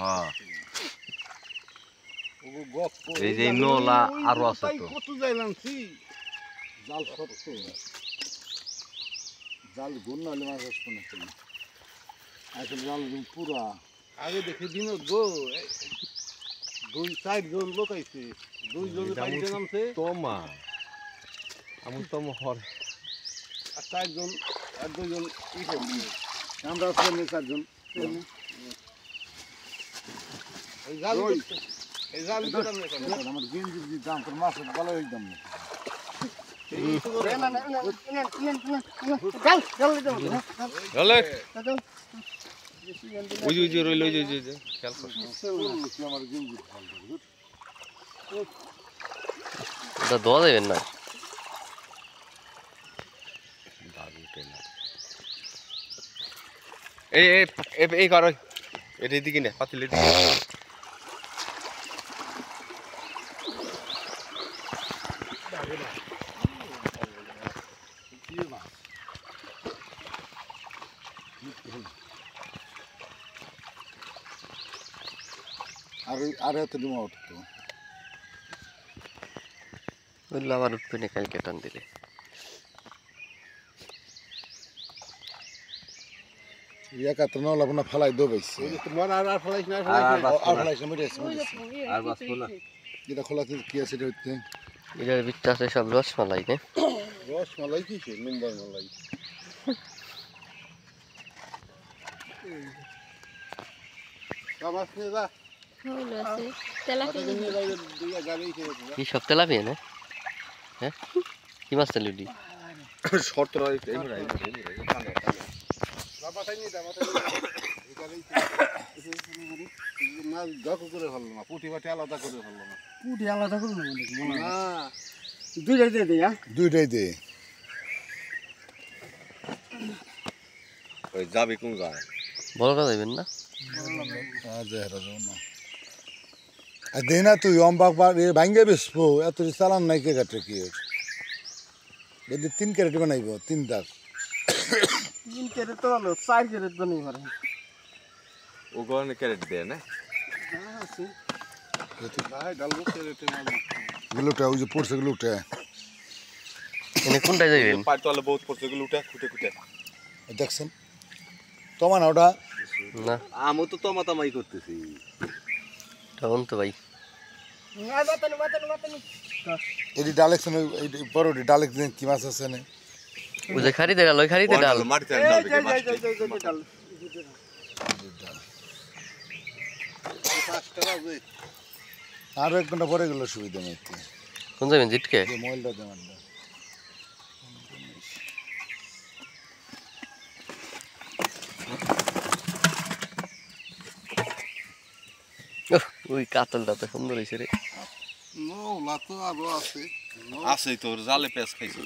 হ্যাঁ এই যে নোলা আরো আছে তো কত যাইলামছি জাল শক্ত জাল গুণ নাহলে মাছ আসতো না আসলে জাল পুরা আগে দেখে দিন গো 2-4 জন লোক আইছে 2 জন পাইতে নামছে তোমা আমি তো হর আর 4 জন আর 2 জন ই করছে আমরা আসলে 4 জন এই জাল দিতাম না আমার গেঞ্জির দাম তোর মাছের ভালো একদম না ধোয়া যাবেন না এই কর এটা দিকে না পাতিলে আর এত ডিমা উঠতো বললো আবার উঠবে না কালকে টান দিলে একাত্তর নলা বোনা ফালাই দোবাইছে তোমার আর ফালাইছ না আর ফালাইছ না মরেছে আর বাঁচবো না এটা খোলাতে কি আছে এটা হচ্ছে এটার ভিতরে আছে সব রসমালাই না রসমালাই কি সে মুম্বাই মালাই কামাস নিয়ে যা কি সব তেলাপিয়া না হ্যাঁ কি মাছ তেলুডি শর্ত পুঁটি বাটি আলাদা করে ফেললো না পুটি আলাদা করুন না দুইটাই দিয়ে দেই দুইটাই দে ওই যাবি কোন যায় বড়টা যাবেন না আর দে না তুই অম্বাক ভাঙ্গে বেসবো এত চালান নাই কে কাটে কি যদি 3 ক্যারেট বানাইব 3 দাগ 3 ক্যারেট তো হলো 4 ক্যারেট বানাই পারে ও গনে ক্যারেট দেয় না আছে ভাই ডালবো ক্যারেটে মাছ গুলোটা ওই যে পড়ছে গুলোটা এনে কোনটায় যাবেন পার তলে বহুত পড়ছে গুলো উঠে খুঁটে খুঁটে দেখছেন তোমার না ওটা না আমি তো তমাতামাই করতেছি তখন তো ভাই এটি ডালেকশন এই বড়টি ডালেক কি মাছ আছে না ওই যে খারিতে ডাল ওই খারিতে ডাল মাটিতে ডাল আরো 1 ঘন্টা পরে গেল সুবিধা নেই কোন যাবেন জিটকে মোবাইলটা দেবেন না ওই কাতলটা তো সুন্দর হয়েছে রে নোলা তো আরো আছে আছে তোর জালে পেঁচ খাইছে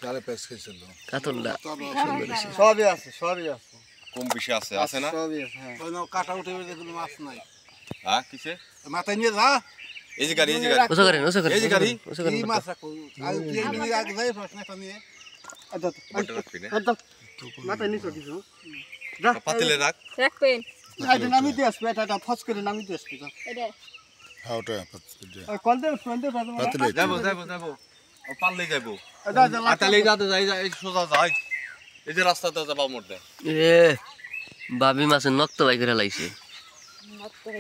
জালে পেঁচ খাইছিল কাতলটা সবই আছে কম বেশি আছে আছে না সবই আছে হ্যাঁ ওই নাও কাটা উঠে কোনো মাছ নাই হ্যাঁ কিসে মাথায় নিয়ে যা এই যে গাড়ি ওসো করেন এই যে গাড়ি কি মাছ রাখো আর কি নিয়ে আগে যাই প্রশ্নটা নিয়ে বড় রাখবি না মাথায় নিছো কিছু পাতিলে রাখ রাখবেন এটা নামি দিয়ে আসবে এটা ফস করে নামি দিয়ে আসবে এটা হ্যাঁ ওটা পাতিলে কল দে পাতিলে যাবো ও পারলে যাবো যা আর তাহলে যাতে যাই সোজা যাই এই যে রাস্তাতে যাবা মোড়ে এ বাবি মাছের নক্ত বাই করে লাইছে মত করে